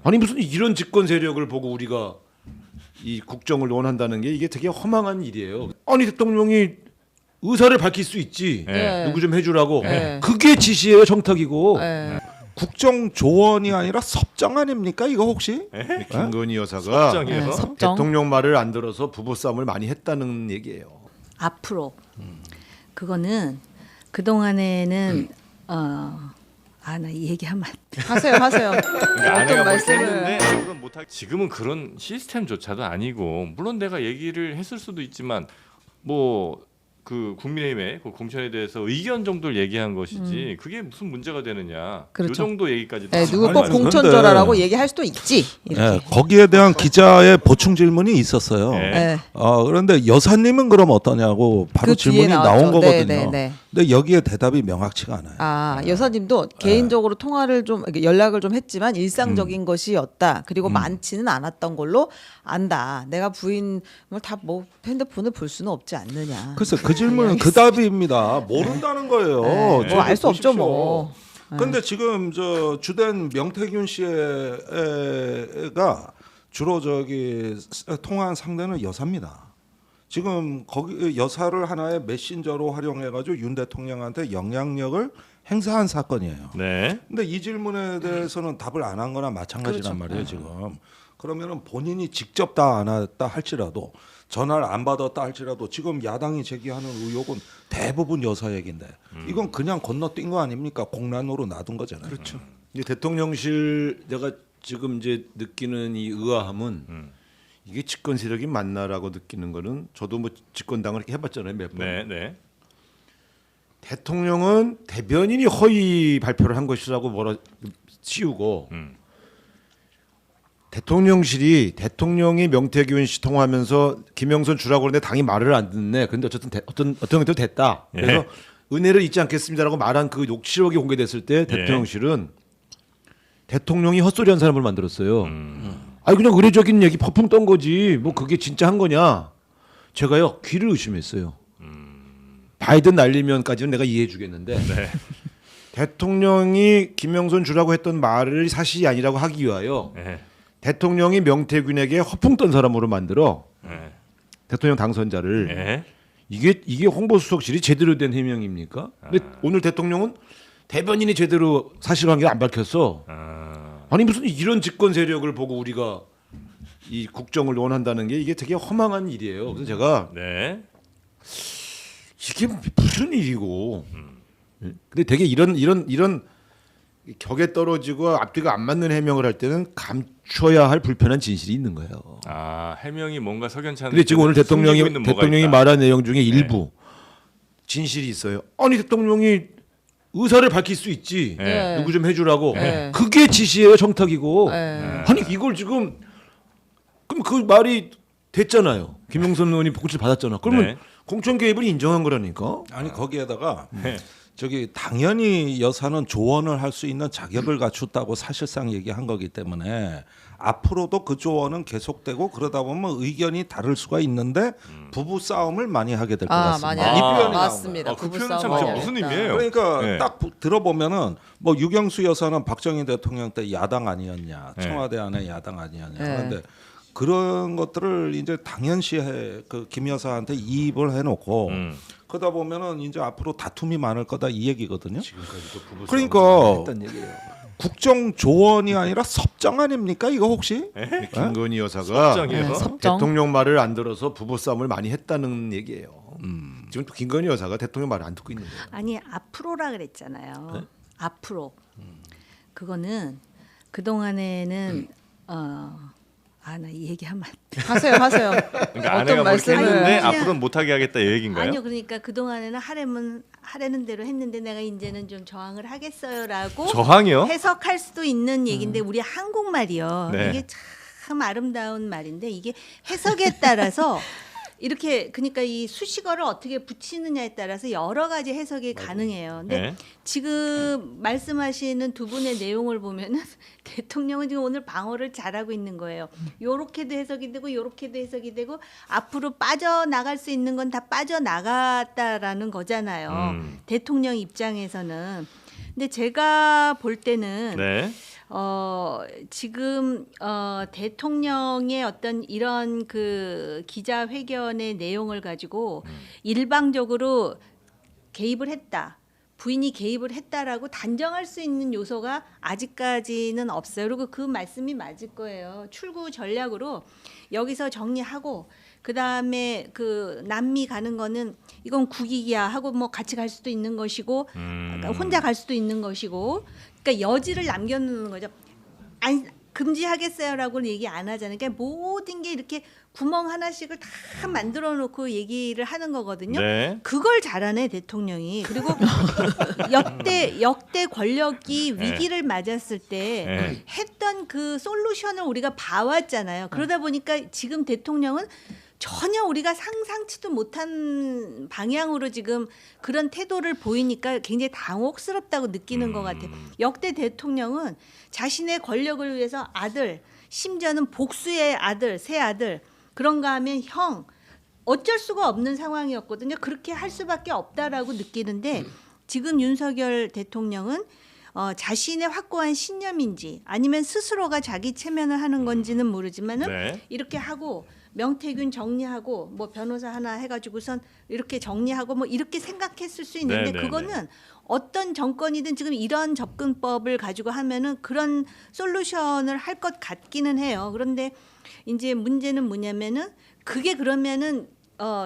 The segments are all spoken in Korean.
아니 무슨 이런 집권 세력을 보고 우리가 이 국정을 원한다는 게 이게 되게 허망한 일이에요. 아니 대통령이 의사를 밝힐 수 있지. 네. 누구 좀 해주라고. 네. 그게 지시예요, 정탁이고. 네. 국정조언이 아니라 섭정 아닙니까 이거 혹시? 김건희 여사가 네, 섭정. 대통령 말을 안 들어서 부부싸움을 많이 했다는 얘기예요. 앞으로 그거는 그 동안에는 나 이 얘기하면 안 돼. 하세요. 그러니까 어떤 아내가 말씀을- 했는데 그건 못하. 지금은 그런 시스템조차도 아니고 물론 내가 얘기를 했을 수도 있지만 뭐 그 국민의힘의 그 공천에 대해서 의견 정도를 얘기한 것이지 그게 무슨 문제가 되느냐. 그렇죠. 이 정도 얘기까지. 네, 누구 아니, 꼭 근데- 공천절하라고 얘기할 수도 있지. 이렇게. 네, 거기에 대한 기자의 보충 질문이 있었어요. 네. 네. 그런데 여사님은 그럼 어떠냐고 바로 그 뒤에 질문이 나온 나왔죠. 거거든요. 네. 근데 여기에 대답이 명확치가 않아요. 여사님도 개인적으로 통화를 좀 이렇게 연락을 좀 했지만 일상적인 것이었다. 그리고 많지는 않았던 걸로 안다. 내가 부인을 다 뭐 핸드폰을 볼 수는 없지 않느냐. 글쎄 그 질문은 그 답입니다. 모른다는 거예요. 네. 저도 뭐 알 수 없죠, 보십시오. 뭐. 근데 지금 저 주된 명태균 씨가 주로 저기 통화한 상대는 여사입니다. 지금 거기 여사를 하나의 메신저로 활용해가지고 윤 대통령한테 영향력을 행사한 사건이에요. 네. 근데 이 질문에 대해서는 답을 안 한 거나 마찬가지란 그렇죠. 말이에요, 지금. 그러면은 본인이 직접 다 안 했다 할지라도 전화를 안 받았다 할지라도 지금 야당이 제기하는 의혹은 대부분 여사 얘기인데 이건 그냥 건너뛴 거 아닙니까? 공란으로 놔둔 거잖아요. 그렇죠. 이제 대통령실 내가 지금 이제 느끼는 이 의아함은 이게 집권 세력이 맞나라고 느끼는 거는 저도 뭐 집권당을 이렇게 해봤잖아요, 몇 번. 네. 네. 대통령은 대변인이 허위 발표를 한 것이라고 뭐라 씌우고 대통령실이 대통령이 명태균 씨 통화하면서 김영선 주라고 그러는데 당이 말을 안 듣네. 근데 어쨌든 어떤 형태로 됐다. 그래서 예. 은혜를 잊지 않겠습니다라고 말한 그 녹취록이 공개됐을 때 대통령실은 대통령이 헛소리한 사람을 만들었어요. 아니 그냥 의례적인 얘기 퍼풍 떤 거지. 뭐 그게 진짜 한 거냐? 제가요 귀를 의심했어요. 바이든 날리면까지는 내가 이해해 주겠는데 대통령이 김영선 주라고 했던 말을 사실이 아니라고 하기 위하여 네. 대통령이 명태균에게 허풍 떤 사람으로 만들어 네. 대통령 당선자를 네. 이게 홍보수석실이 제대로 된 해명입니까? 근데 오늘 대통령은 대변인이 제대로 사실관계 안 밝혔어. 아니 무슨 이런 집권 세력을 보고 우리가 이 국정을 원한다는 게 이게 되게 허망한 일이에요. 그래서 제가 네. 이게 무슨 일이고. 근데 되게 이런 격에 떨어지고 앞뒤가 안 맞는 해명을 할 때는 감춰야 할 불편한 진실이 있는 거예요. 해명이 뭔가 석연치 않은. 근데 지금 오늘 대통령이 숨기고 있는 뭐가 있다. 말한 내용 중에 일부 진실이 있어요. 아니 대통령이 의사를 밝힐 수 있지. 네. 누구 좀 해주라고. 네. 그게 지시예요, 정탁이고. 네. 아니 이걸 지금 그럼 그 말이 됐잖아요. 김영선 의원이 복지를 받았잖아. 그러면 네. 공천 개입을 인정한 거라니까. 아니 거기에다가 네. 저기 당연히 여사는 조언을 할 수 있는 자격을 갖췄다고 사실상 얘기한 거기 때문에 앞으로도 그 조언은 계속되고 그러다 보면 의견이 다를 수가 있는데 부부 싸움을 많이 하게 될 것 같습니다. 많이 이 하죠. 표현이 나온 맞습니다. 그 부부싸움 표현은 참 많이 진짜 무슨 하겠다. 의미예요? 그러니까 네. 딱 들어보면은 뭐 유경수 여사는 박정희 대통령 때 야당 아니었냐, 네. 청와대 안에 야당 아니었냐. 네. 그런데 그런 것들을 이제 당연시해 그 김 여사한테 이입을 해놓고 그러다 보면은 이제 앞으로 다툼이 많을 거다 이 얘기거든요. 그러니까 했단 얘기예요. 국정 조언이 아니라 섭정 아닙니까 이거 혹시? 김건희 여사가 섭정이에요? 섭정. 대통령 말을 안 들어서 부부싸움을 많이 했다는 얘기예요. 지금 또 김건희 여사가 대통령 말을 안 듣고 있는 거예요. 아니 앞으로라 그랬잖아요. 앞으로 그거는 그 동안에는 나 이 얘기하면 안 돼. 하세요. 그러니까 어떤 아내가 뭐 이렇게 말씀을- 했는데 아니요. 앞으로는 못하게 하겠다 이 얘기인가요? 아니요, 그러니까 그 동안에는 하라는 대로 했는데 내가 이제는 좀 저항을 하겠어요라고 저항이요? 해석할 수도 있는 얘기인데 우리 한국말이요. 네. 이게 참 아름다운 말인데 이게 해석에 따라서 이렇게 그러니까 이 수식어를 어떻게 붙이느냐에 따라서 여러 가지 해석이 가능해요. 근데 네. 지금 말씀하시는 두 분의 내용을 보면은 대통령은 지금 오늘 방어를 잘하고 있는 거예요. 요렇게도 해석이 되고 요렇게도 해석이 되고 앞으로 빠져나갈 수 있는 건 다 빠져나갔다라는 거잖아요. 대통령 입장에서는. 근데 제가 볼 때는 네. 지금 대통령의 어떤 이런 그 기자회견의 내용을 가지고 일방적으로 개입을 했다. 부인이 개입을 했다라고 단정할 수 있는 요소가 아직까지는 없어요. 그리고 그 말씀이 맞을 거예요. 출구 전략으로 여기서 정리하고 그다음에 그 남미 가는 거는 이건 국익이야 하고 뭐 같이 갈 수도 있는 것이고 그러니까 혼자 갈 수도 있는 것이고 그러니까 여지를 남겨놓는 거죠. 아니 금지하겠어요라고는 얘기 안 하잖아요. 그러니까 모든 게 이렇게 구멍 하나씩을 다 만들어 놓고 얘기를 하는 거거든요. 네. 그걸 잘하네 대통령이. 그리고 역대 권력이 위기를 맞았을 때 네. 했던 그 솔루션을 우리가 봐왔잖아요. 그러다 보니까 지금 대통령은 전혀 우리가 상상치도 못한 방향으로 지금 그런 태도를 보이니까 굉장히 당혹스럽다고 느끼는 것 같아요. 역대 대통령은 자신의 권력을 위해서 아들, 심지어는 복수의 아들, 새 아들 그런가 하면 형 어쩔 수가 없는 상황이었거든요. 그렇게 할 수밖에 없다라고 느끼는데 지금 윤석열 대통령은 자신의 확고한 신념인지 아니면 스스로가 자기 체면을 하는 건지는 모르지만은 네. 이렇게 하고 명태균 정리하고 뭐 변호사 하나 해가지고선 이렇게 정리하고 뭐 이렇게 생각했을 수 있는데 네, 네, 그거는 어떤 정권이든 지금 이런 접근법을 가지고 하면은 그런 솔루션을 할 것 같기는 해요. 그런데 이제 문제는 뭐냐면은 그게 그러면은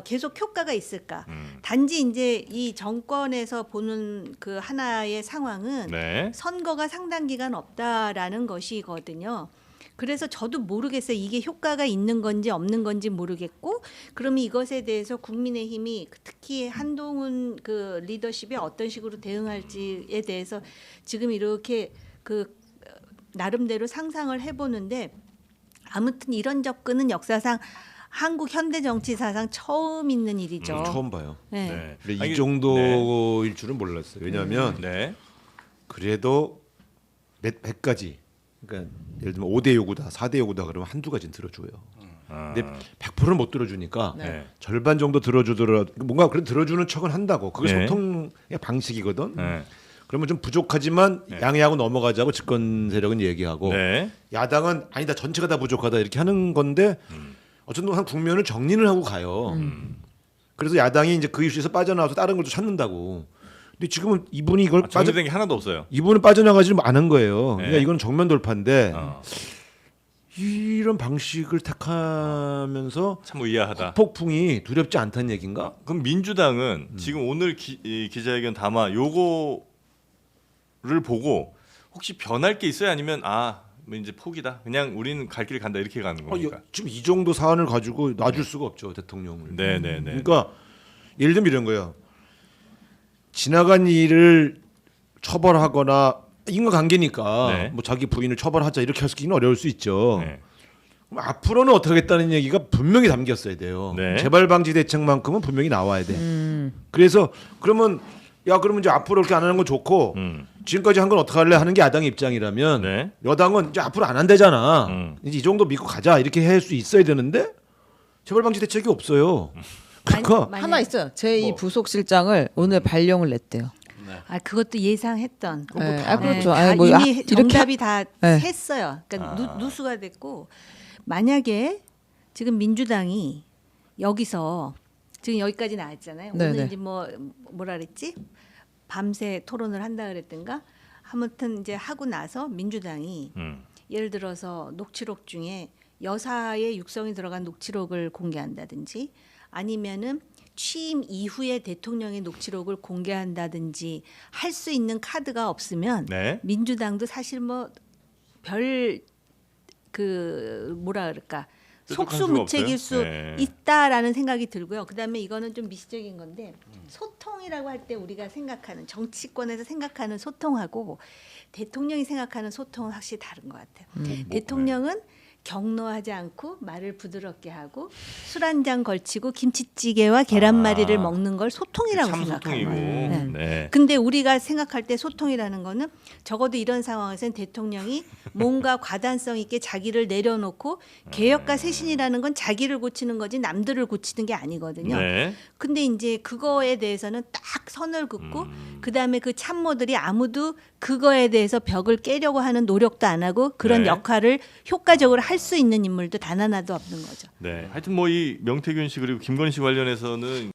계속 효과가 있을까? 단지 이제 이 정권에서 보는 그 하나의 상황은 네. 선거가 상당 기간 없다라는 것이거든요. 그래서 저도 모르겠어요. 이게 효과가 있는 건지 없는 건지 모르겠고, 그러면 이것에 대해서 국민의힘이 특히 한동훈 그 리더십이 어떤 식으로 대응할지에 대해서 지금 이렇게 그 나름대로 상상을 해보는데 아무튼 이런 접근은 역사상 한국 현대 정치사상 처음 있는 일이죠. 처음 봐요. 네. 네. 근데 아니, 이 정도일 줄은 몰랐어요. 왜냐하면 네. 그래도 몇 100가지 그러니까 예를 들면 5대 요구다, 4대 요구다 그러면 한두 가지는 들어줘요. 근데 100%는 못 들어주니까 네. 절반 정도 들어주더라도 뭔가 그래도 들어주는 척은 한다고. 그게 네. 소통의 방식이거든. 네. 그러면 좀 부족하지만 양해하고 넘어가자고 집권 세력은 얘기하고 네. 야당은 아니다 전체가 다 부족하다 이렇게 하는 건데 어쨌든 한 국면을 정리를 하고 가요. 그래서 야당이 이제 그 이슈에서 빠져나와서 다른 걸 또 찾는다고. 근데 지금은 이분이 이걸 정리된 게 하나도 없어요. 이분은 빠져나가지 않은 거예요. 네. 그러니까 이건 정면 돌파인데 어. 이런 방식을 택하면서 참 의아하다. 폭풍이 두렵지 않다는 얘기인가? 그럼 민주당은 지금 오늘 이 기자회견 담아 요거를 보고 혹시 변할 게 있어요? 아니면 뭐 이제 포기다. 그냥 우리는 갈 길 간다 이렇게 가는 겁니까? 지금 이 정도 사안을 가지고 놔줄 수가 없죠 대통령을. 네네네. 그러니까 예를 들면 이런 거예요. 지나간 일을 처벌하거나 인과관계니까 네. 뭐 자기 부인을 처벌하자 이렇게 하기는 어려울 수 있죠. 네. 그럼 앞으로는 어떻게 하겠다는 얘기가 분명히 담겼어야 돼요. 네. 재발 방지 대책만큼은 분명히 나와야 돼. 그래서 그러면 이제 앞으로 이렇게 안 하는 건 좋고 지금까지 한 건 어떻게 할래 하는 게 야당의 입장이라면 네. 여당은 이제 앞으로 안 한대잖아. 이제 이 정도 믿고 가자 이렇게 할 수 있어야 되는데 재발 방지 대책이 없어요. 그러니까 하나 있어요. 제2 뭐. 부속실장을 오늘 발령을 냈대요. 그것도 예상했던. 네. 다 그렇죠. 다 아니, 뭐 이미 이렇게 정답이 다 네. 했어요. 그러니까 누수가 됐고 만약에 지금 민주당이 여기서 지금 여기까지 나왔잖아요. 네네. 오늘 이제 뭐라 그랬지? 밤새 토론을 한다 그랬던가? 아무튼 이제 하고 나서 민주당이 예를 들어서 녹취록 중에 여사의 육성이 들어간 녹취록을 공개한다든지 아니면은 취임 이후에 대통령의 녹취록을 공개한다든지 할 수 있는 카드가 없으면 네. 민주당도 사실 별 뭐라 그럴까 뾰족한 수가 속수무책일 수 없어요? 네. 있다라는 생각이 들고요. 그다음에 이거는 좀 미시적인 건데 소통이라고 할 때 우리가 생각하는 정치권에서 생각하는 소통하고 대통령이 생각하는 소통은 확실히 다른 것 같아요. 대통령은 격노하지 않고 말을 부드럽게 하고 술 한 잔 걸치고 김치찌개와 계란말이를 먹는 걸 소통이라고 참 생각하는 소통이고. 거예요. 네. 네. 근데 우리가 생각할 때 소통이라는 거는 적어도 이런 상황에서는 대통령이 뭔가 과단성 있게 자기를 내려놓고 개혁과 쇄신이라는 건 자기를 고치는 거지 남들을 고치는 게 아니거든요. 네. 근데 이제 그거에 대해서는 딱 선을 긋고 그다음에 그 참모들이 아무도 그거에 대해서 벽을 깨려고 하는 노력도 안 하고 그런 네. 역할을 효과적으로 할 수 있는 인물도 단 하나도 없는 거죠. 네. 하여튼 뭐 이 명태균 씨 그리고 김건희 씨 관련해서는